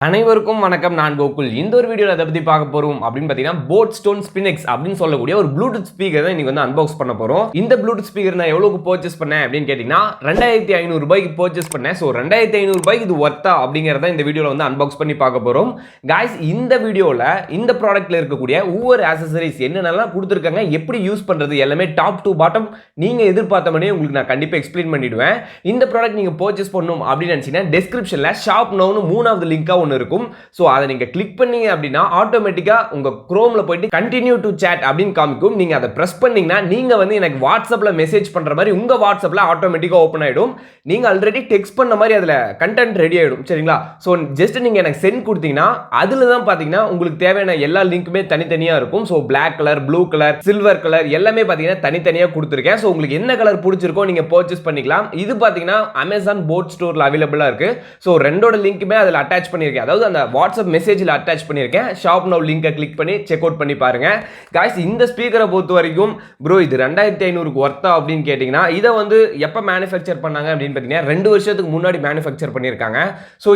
அனைவருக்கும் வணக்கம். நான் கோகுல். இந்த ஒரு வீடியோல எதை பத்தி பார்க்க போறோம் அப்படின்னு பார்த்தீங்கன்னா, போட் ஸ்டோன் ஸ்பின்X அப்படின்னு சொல்லக்கூடிய ஒரு ப்ளூடூத் ஸ்பீக்கர் தான் இன்னைக்கு வந்து அன்பாக்ஸ் பண்ண போறோம். இந்த ப்ளூடூத் ஸ்பீக்கர் நான் எவ்வளவுக்கு பர்ச்சேஸ் பண்ணேன் அப்படின்னு கேட்டீங்கன்னா, 2500 ரூபாய்க்கு பர்ச்சேஸ் பண்ணேன். ஸோ 2500 ரூபாய்க்கு இது ஒர்த்தா அப்படிங்கறத இந்த வீடியோல வந்து அன்பாக்ஸ் பண்ணி பார்க்க போறோம். காய்ஸ், இந்த வீடியோல இந்த ப்ராடக்ட்ல இருக்கக்கூடிய ஒவ்வொரு ஆக்சசரிஸ் என்னென்னலாம் கொடுத்துருக்காங்க, எப்படி யூஸ் பண்றது எல்லாமே டாப் டு பாட்டம் நீங்க எதிர்பார்த்த மாதிரியே உங்களுக்கு நான் கண்டிப்பா எக்ஸ்பிளைன் பண்ணிடுவேன். இந்த ப்ராடக்ட் நீங்க பர்ச்சேஸ் பண்ணணும் அப்படின்னு நினைச்சீங்கன்னா டிஸ்கிரிப்ஷன்ல ஷாப் நவுன்னு 3வது லிங்கா இருக்கும். சோ அதை நீங்க கிளிக் பண்ணீங்க அப்படின்னா ஆட்டோமேட்டிக்கா உங்க குரோம்ல போயிட்டு கண்டினியூ டு chat அப்படின்னு காமிக்கும். நீங்க அதை பிரஸ் பண்ணீங்கன்னா நீங்க வந்து எனக்கு வாட்ஸ்அப்ல மெசேஜ் பண்ற மாதிரி உங்க வாட்ஸ்அப்ல ஆட்டோமேட்டிக்கா ஓபன் ஆயிடும். நீங்க ஆல்ரெடி டெக்ஸ்ட் பண்ண மாதிரி அதுல கண்டென்ட் ரெடி ஆயிடும். சரிங்களா? சோ ஜஸ்ட் நீங்க எனக்கு சென்ட் கொடுத்தீங்கன்னா அதுல தான் பாத்தீங்கன்னா உங்களுக்கு தேவையான எல்லா லிங்க்குமே தனித்தனியா இருக்கும். So Black colour, blue colour, silver colour எல்லாமே பாத்தீங்கன்னா தனித்தனியா கொடுத்திருக்கேன். சோ உங்களுக்கு என்ன கலர் பிடிச்சிருக்கோ நீங்க பர்ச்சேஸ் பண்ணிக்கலாம். இது பாத்தீங்கன்னா Amazon போட் ஸ்டோர்ல அவைலபிளா இருக்கு. சோ ரெண்டோட லிங்க்குமே அதுல அட்டாச் பண்ணிருக்கேன். அதாவது அந்த வாட்ஸ்அப் மெசேஜில் அட்டாச் பண்ணியிருக்கேன். ஷாப் நவ் லிங்கை கிளிக் பண்ணி செக் அவுட் பண்ணி பாருங்க. காய்ஸ், இந்த ஸ்பீக்கரை பொறுத்த வரைக்கும் ப்ரோ இது 2500க்கு ஒர்த்தா அப்படின்னு கேட்டிங்கன்னா, இதை வந்து எப்போ மேனுஃபேக்சர் பண்ணாங்க அப்படின்னு பார்த்தீங்கன்னா 2 வருஷத்துக்கு முன்னாடி மேனுஃபேக்சர் பண்ணியிருக்காங்க. ஸோ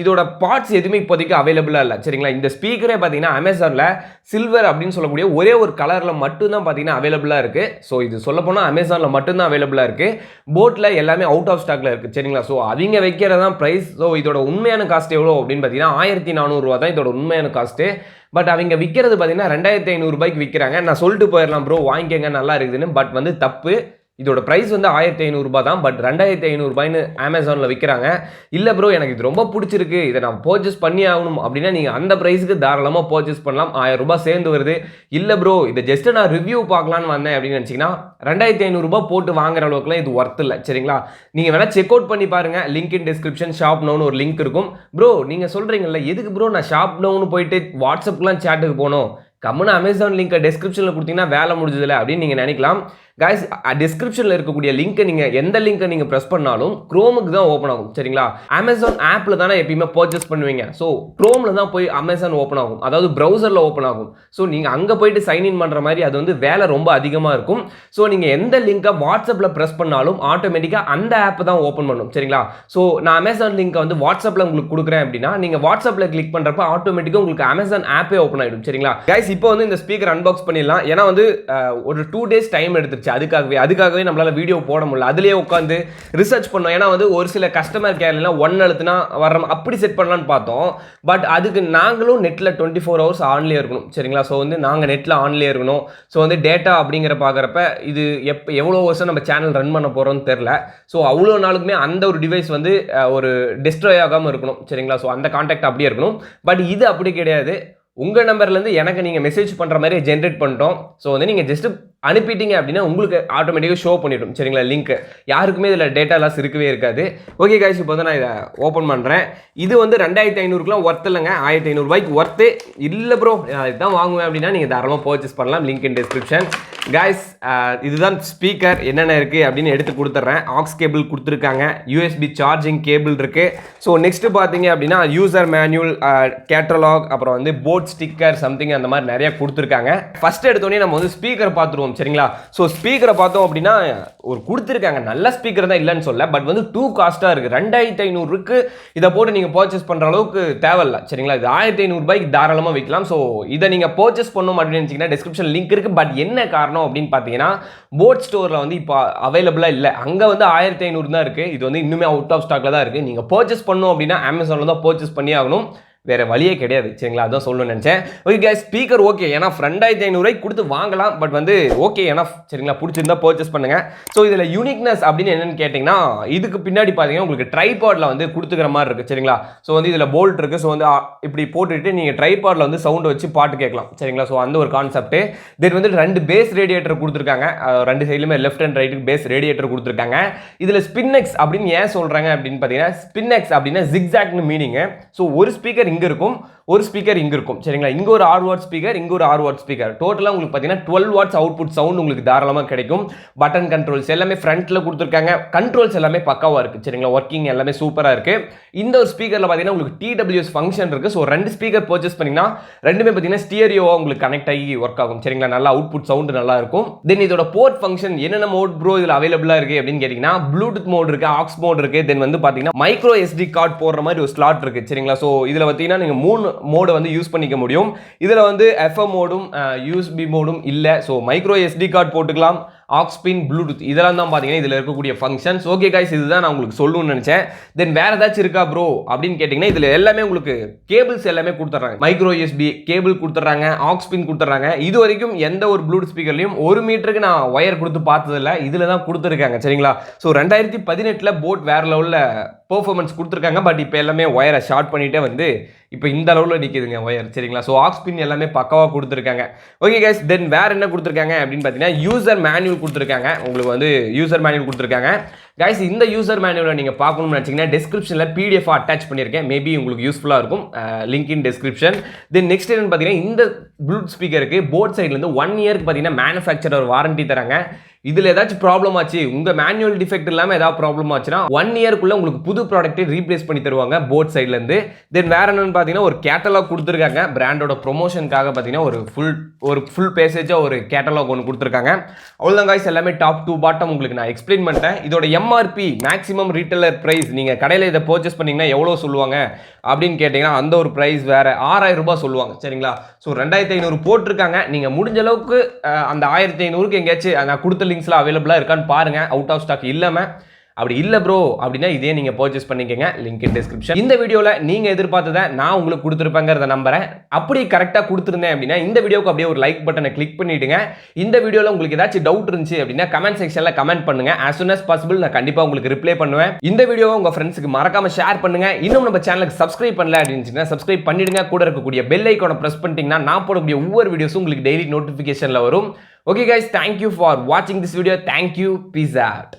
இதோட பார்ட்ஸ் எதுவுமே இப்போதைக்கு அவைலபிளாக இல்லை. சரிங்களா? இந்த ஸ்பீக்கரே பார்த்தீங்கன்னா அமேசானில் சில்வர் அப்படின்னு சொல்லக்கூடிய ஒரே ஒரு கலரில் மட்டும்தான் பார்த்தீங்கன்னா அவைலபிளாக இருக்குது. ஸோ இது சொல்ல போனால் அமேசானில் மட்டும்தான் அவைலபிளாக இருக்குது. போட்டில் எல்லாமே அவுட் ஆஃப் ஸ்டாக்ல இருக்குது. சரிங்களா? ஸோ அவங்க வைக்கிறதான் ப்ரைஸ். ஸோ இதோட உண்மையான காஸ்ட் எவ்வளோ அப்படின்னு பார்த்தீங்கன்னா 1400 ரூபா தான் இதோட உண்மையான காஸ்ட்டு. பட் அவங்க விற்கிறது பார்த்தீங்கன்னா 2500 ரூபாய்க்கு விற்கிறாங்க. நான் சொல்லிட்டு போயிடலாம் ப்ரோ வாங்கிக்கங்க நல்லா இருக்குதுன்னு. பட் வந்து தப்பு. இதோட பிரைஸ் வந்து 1500 ரூபாய் தான். பட் 2500 ரூபாய்னு அமேசானில் விற்கிறாங்க. இல்லை ப்ரோ எனக்கு இது ரொம்ப பிடிச்சிருக்கு, இதை நான் பர்ச்சேஸ் பண்ணி ஆகணும் அப்படின்னா நீங்கள் அந்த ப்ரைஸுக்கு தாராளமாக பர்ச்சேஸ் பண்ணலாம். 1000 ரூபாய் சேர்ந்து வருது. இல்லை ப்ரோ இதை ஜஸ்ட் நான் ரிவ்யூ பார்க்கலான்னு வந்தேன் அப்படின்னு நினச்சிங்கன்னா 2500 ரூபாய் போட்டு வாங்குற அளவுக்குலாம் இது ஒர்த் இல்லை. சரிங்களா? நீங்கள் வேணால் செக் அவுட் பண்ணி பாருங்கள். லிங்க் இன் டிஸ்கிரிப்ஷன் ஷாப் நவுன்னு ஒரு லிங்க் இருக்கும். ப்ரோ நீங்கள் சொல்கிறீங்கல்ல எதுக்கு ப்ரோ நான் ஷாப் நவுன்னு போயிட்டு வாட்ஸ்அப்லாம் சேட்டுக்கு போகணும், கம்முன்னு அமேசான் லிங்கை டிஸ்கிரிப்ஷனில் கொடுத்தீங்கன்னா வேலை முடிஞ்சதில்லை அப்படின்னு நீங்கள் நினைக்கலாம். கைஸ், டிஸ்கிரிப்ஷனில் இருக்கக்கூடிய லிங்கை நீங்கள் எந்த லிங்கை நீங்கள் ப்ரெஸ் பண்ணாலும் குரோமுக்கு தான் ஓப்பன் ஆகும். சரிங்களா? அமேசான் ஆப்பில் தானே எப்பயுமே பர்ச்சேஸ் பண்ணுவீங்க. ஸோ குரோமில் தான் போய் அமேசான் ஓப்பன் ஆகும், அதாவது ப்ரௌசரில் ஓப்பன் ஆகும். ஸோ நீங்கள் அங்கே போயிட்டு சைன்இன் பண்ணுற மாதிரி அது வந்து வேலை ரொம்ப அதிகமாக இருக்கும். ஸோ நீங்கள் எந்த லிங்கை வாட்ஸ்அப்பில் ப்ரெஸ் பண்ணாலும் ஆட்டோமேட்டிக்காக அந்த ஆப் தான் ஓப்பன் பண்ணும். சரிங்களா? ஸோ நான் அமேசான் லிங்கை வந்து வாட்ஸ்அப்பில் உங்களுக்கு கொடுக்குறேன் அப்படின்னா நீங்கள் வாட்ஸ்அப்பில் கிளிக் பண்ணுறப்ப ஆட்டோமேட்டிக்காக உங்களுக்கு அமேசான் ஆப்பே ஓப்பன் ஆகிடும். சரிங்களா? கைஸ், இப்போ வந்து இந்த ஸ்பீக்கர் அன்பாக்ஸ் பண்ணிடலாம். ஏன்னா வந்து ஒரு 2 days டைம் எடுத்துருச்சு. அதுக்காகவே நம்மளால வீடியோ போட முடியல. அதுலயே உட்காந்து ரிசர்ச் பண்ணோம். ஏன்னா வந்து ஒரு சில கஸ்டமர் கேர்லாம் 1 அழுத்தினா வர அப்படி செட் பண்ணலான்னு பார்த்தோம். பட் அதுக்கு நாங்களும் நெட்டில் 24 hours ஆன்லேயே இருக்கணும். சரிங்களா? ஸோ வந்து நாங்கள் நெட்டில் ஆன்லேயே இருக்கணும். ஸோ வந்து டேட்டா அப்படிங்கிற பார்க்குறப்ப இது எவ்வளோ வருஷம் நம்ம சேனல் ரன் பண்ண போகிறோம்னு தெரில. ஸோ அவ்வளோ நாளுக்குமே அந்த ஒரு டிவைஸ் வந்து ஒரு டிஸ்ட்ராய் ஆகாமல் இருக்கணும். சரிங்களா? ஸோ அந்த கான்டாக்ட் அப்படியே இருக்கணும். பட் இது அப்படி கிடையாது. உங்கள் நம்பர்லேருந்து எனக்கு நீங்கள் மெசேஜ் பண்ணுற மாதிரி ஜென்ரேட் பண்ணிட்டோம். ஸோ வந்து நீங்கள் ஜஸ்ட் அனுப்பிட்டீங்க அப்படின்னா உங்களுக்கு ஆட்டோமேட்டிக்காக ஷோ பண்ணிடும். சரிங்களா? லிங்க் யாருக்குமே இதில் டேட்டா லாஸ் இருக்கவே இருக்காது. ஓகே கைஸ், இப்போ வந்து நான் இதை ஓப்பன் பண்ணுறேன். இது வந்து 2500க்குலாம் ஒர்த் இல்லைங்க. 1500 ரூபாய்க்கு ஒர்த்து இல்லை ப்ரோ இதுதான் வாங்குவேன் அப்படின்னா நீங்கள் தாராளமாக பர்ச்சேஸ் பண்ணலாம். Link in description. கைஸ், இதுதான் ஸ்பீக்கர் என்னென்ன இருக்குது அப்படின்னு எடுத்து கொடுத்துட்றேன். ஆக்ஸ் கேபிள் கொடுத்துருக்காங்க, யூஎஸ்பி சார்ஜிங் கேபிள் இருக்குது. ஸோ நெக்ஸ்ட்டு பார்த்தீங்க அப்படின்னா யூசர் மேனுவல், கேட்டலாக், அப்புறம் வந்து போட் ஸ்டிக்கர் சம்திங் அந்த மாதிரி நிறைய கொடுத்துருக்காங்க. ஃபர்ஸ்ட் எடுத்தோடனே நம்ம வந்து ஸ்பீக்கர் பார்த்துருவோம். சரிங்களா? ஸோ ஸ்பீக்கரை பார்த்தோம் அப்படின்னா ஒரு கொடுத்துருக்காங்க. நல்ல ஸ்பீக்கர் தான் இல்லைன்னு சொல்ல. பட் வந்து டூ காஸ்ட்டாக இருக்குது. 2500க்கு இதை போட்டு நீங்கள் பர்ச்சேஸ் பண்ணுற அளவுக்கு தேவையில்லை. சரிங்களா? இது 1500 ரூபாய்க்கு தாராளமாக விற்கலாம். ஸோ இதை நீங்கள் பர்ச்சேஸ் பண்ணணும் அப்படின்னு நினச்சிங்கன்னா டிஸ்கிரிப்ஷன் லிங்க் இருக்குது. பட் என்ன காரணம் அப்படின்னு பார்த்தீங்கன்னா போட் ஸ்டோரில் வந்து இப்போ அவைலபிளாக இல்லை. அங்கே வந்து 1500 தான் இருக்குது. இது வந்து இன்னுமே அவுட் ஆஃப் ஸ்டாக்ல தான் இருக்குது. நீங்கள் பர்ச்சேஸ் பண்ணணும் அப்படின்னா அமேசானில் தான் பர்ச்சேஸ் பண்ணி ஆகணும். வேற வழியே கிடையாது. சரிங்களா? அதான் சொல்லணும்னு நினைச்சேன். Okay guys, speaker okay. ஏன்னா 2500 ரூபாய்க்கு கொடுத்து வாங்கலாம். பட் வந்து ஓகே ஏன்னா சரிங்களா பிடிச்சிருந்தா பர்ச்சேஸ் பண்ணுங்க. ஸோ இதில் யூனிக்னஸ் அப்படின்னு என்னன்னு கேட்டிங்கன்னா இதுக்கு பின்னாடி பார்த்தீங்கன்னா உங்களுக்கு ட்ரைபாடில் வந்து கொடுத்துக்கிற மாதிரி இருக்குது. சரிங்களா? ஸோ வந்து இதில் போல்ட் இருக்குது. ஸோ வந்து இப்படி போட்டுட்டு நீங்கள் ட்ரைபாடில் வந்து சவுண்ட் வச்சு பாட்டு கேட்கலாம். சரிங்களா? ஸோ அந்த ஒரு கான்செப்ட். தென் வந்து 2 பேஸ் ரேடியேட்டர் கொடுத்துருக்காங்க. 2 சைட்லையுமே லெஃப்ட் அண்ட் ரைட்டுக்கு பேஸ் ரேடியேட்டர் கொடுத்துருக்காங்க. இதில் ஸ்பின்X அப்படின்னு ஏன் சொல்கிறாங்க அப்படின்னு பார்த்தீங்கன்னா ஸ்பின்X அப்படின்னா ஜிக்ஸாக்னு மீனிங். ஸோ ஒரு ஸ்பீக்கர் இங்க இருக்கும், ஒரு ஸ்பீக்கர் இங்க இருக்கும் சரிங்களா. இங்க ஒரு 6 வாட் ஸ்பீக்கர், இங்க ஒரு 6 வாட் ஸ்பீக்கர். டோட்டலா உங்களுக்கு பாத்தீங்கன்னா 12 வாட்ஸ் அவுட்புட் சவுண்ட் உங்களுக்கு தாராளமா கிடைக்கும். பட்டன் கண்ட்ரோல்ஸ் எல்லாமே ஃப்ரண்ட்ல கொடுத்திருக்காங்க. கண்ட்ரோல்ஸ் எல்லாமே பக்காவா இருக்கு சரிங்களா. வர்க்கிங் எல்லாமே சூப்பரா இருக்கு. இந்த ஒரு ஸ்பீக்கர்ல பாத்தீங்கன்னா உங்களுக்கு TWS ஃபங்க்ஷன் இருக்கு. சோ ரெண்டு ஸ்பீக்கர் பர்ச்சேஸ் பண்ணீங்கன்னா ரெண்டுமே பாத்தீங்கன்னா ஸ்டீரியோவா உங்களுக்கு கனெக்ட் ஆகி ஒர்க் ஆகும் சரிங்களா. நல்லா அவுட்புட் சவுண்ட் நல்லா இருக்கும். தென் இதோட போர்ட் ஃபங்க்ஷன் என்னென்ன மோட் ப்ரோ இதுல அவைலபிளா இருக்கு அப்படின்னு கேட்டீங்கன்னா ப்ளூடூத் மோட் இருக்கு, ஆக்ஸ் மோட் இருக்கு. தென் வந்து பாத்தீங்கன்னா மைக்ரோ SD கார்டு போடுற மாதிரி ஒரு ஸ்லாட் இருக்கு சரிங்களா. சோ இதுல பாத்தீங்கன்னா நீங்க 3 மோட் வந்து யூஸ் பண்ணிக்க முடியும். இதுல வந்து FM மோடும் USB மோடும் இல்ல. சோ மைக்ரோ SD கார்டு போட்டுக்கலாம், ஆக்ஸ் பின், ப்ளூடூத் இதெல்லாம் தான் பாத்தீங்கன்னா இதுல இருக்கக்கூடிய ஃபங்க்ஷன்ஸ். ஓகே गाइस, இதுதான் நான் உங்களுக்கு சொல்லணும்னு நினைச்சேன். தென் வேற ஏதாச்சும் இருக்கா ப்ரோ அப்படின்னு கேட்டீங்கன்னா இதுல எல்லாமே உங்களுக்கு கேபிள்ஸ் எல்லாமே கொடுத்துறாங்க. மைக்ரோ USB கேபிள் கொடுத்துறாங்க, ஆக்ஸ் பின் கொடுத்துறாங்க. இது வரைக்கும் எந்த ஒரு ப்ளூடூத் ஸ்பீக்கர்லயும் 1 மீட்டருக்கு நான் ஒயர் கொடுத்து பார்த்தது இல்ல. இதுல தான் கொடுத்துருக்காங்க சரிங்களா. சோ 2018ல போட் வேற லெவல்ல பெர்ஃபார்மன்ஸ் கொடுத்துருக்காங்க. பட் இப்போ எல்லாமே ஒயரை ஷார்ட் பண்ணிட்டே வந்து இப்போ இந்த அளவில் நிற்கிதுங்க ஒயர் சரிங்களா. ஸோ ஆக்ஸ் பின் எல்லாமே பக்காவாக கொடுத்துருக்காங்க. ஓகே கைஸ், தென் வேற என்ன கொடுத்துருக்காங்க அப்படின்னு பார்த்தீங்கன்னா யூசர் மேனுவல் கொடுத்துருக்காங்க. உங்களுக்கு வந்து யூசர் மேனுவல் கொடுத்துருக்காங்க. கைஸ் இந்த யூசர் மேனுவலை நீங்கள் பார்க்கணும்னு நினச்சிங்கன்னா டிஸ்கிரிப்ஷனில் PDF அட்டாச் பண்ணியிருக்கேன். மேபி உங்களுக்கு யூஸ்ஃபுல்லாக இருக்கும். Link in description. Then next என்னன்னு பார்த்தீங்கன்னா இந்த ப்ளூடூத் ஸ்பீக்கருக்கு போட் சைட்லேருந்து 1 இயருக்கு பார்த்தீங்கன்னா மேனுஃபேக்சரர் வாரண்டி தராங்க. இதில் ஏதாச்சும் ப்ராப்ளம் ஆச்சு, உங்கள் மேனுவல் டிஃபெக்ட் இல்லாமல் ஏதாவது ப்ராப்ளம் ஆச்சுன்னா 1 இயர்க்குள்ளே உங்களுக்கு புது ப்ராடக்ட்டை ரீப்ளேஸ் பண்ணி தருவாங்க போட் சைட்லேருந்து. தென் வேற என்னன்னு பார்த்தீங்கன்னா ஒரு கேட்டலாக் கொடுத்துருக்காங்க. பிராண்டோட ப்ரொமோஷனுக்காக பார்த்தீங்கன்னா ஒரு ஃபுல் பேசேஜாக ஒரு கேட்டலாக் ஒன்று கொடுத்துருக்காங்க. அவ்வளோதான் காய்ஸ், எல்லாமே டாப் டு பாட்டம் உங்களுக்கு நான் எக்ஸ்பிளைன் பண்ணிட்டேன். இதோட MRP மேக்ஸிமம் ரீட்டைலர் ப்ரைஸ் நீங்கள் கடையில் இதை பர்ச்சேஸ் பண்ணிங்கன்னா எவ்வளோ சொல்லுவாங்க அப்படின்னு கேட்டிங்கன்னா அந்த ஒரு ப்ரைஸ் வேறு 6000 ரூபாய் சொல்லுவாங்க சரிங்களா. ஸோ 2500 போட்டிருக்காங்க. நீங்கள் முடிஞ்ச அளவுக்கு அந்த 1500க்கு எங்கேயாச்சும் நான் கொடுத்த லிங்க்ஸ்லாம் அவைலபிளாக இருக்கான்னு பாருங்க. அவுட் ஆஃப் ஸ்டாக் இல்லாமல் அப்படி இல்லை ப்ரோ அப்படின்னா இதே நீங்கள் பர்ச்சேஸ் பண்ணிக்கங்க. Link in description. இந்த வீடியோவில் நீங்கள் எதிர்பார்த்ததை நான் உங்களுக்கு கொடுத்துருப்பேங்கிறத நம்புறேன். அப்படி கரெக்டாக கொடுத்துருந்தேன் அப்படின்னா இந்த வீடியோக்கு அப்படியே ஒரு லைக் பட்டனை கிளிக் பண்ணிவிடுங்க. இந்த வீடியோவில் உங்களுக்கு ஏதாச்சும் டவுட் இருந்துச்சு அப்படின்னா கமெண்ட் செக்ஷனில் கமெண்ட் பண்ணுங்க. as soon as possible நான் கண்டிப்பாக உங்களுக்கு ரிப்ளை பண்ணுவேன். இந்த வீடியோவை உங்கள் ஃப்ரெண்ட்ஸுக்கு மறக்காம ஷேர் பண்ணுங்க. இன்னும் நம்ம சேனலுக்கு சப்ஸ்கிரைப் பண்ணல அப்படின்னு சப்ஸ்கிரைப் பண்ணிடுங்க. கூட இருக்கக்கூடிய பெல் ஐக்கானை ப்ரெஸ் பண்ணிட்டீங்கன்னா நான் போடக்கூடிய ஒவ்வொரு வீடியோஸும் உங்களுக்கு டெய்லி நோட்டிஃபிகேஷனில் வரும். Okay guys, thank you for watching this video. Thank you. Peace out.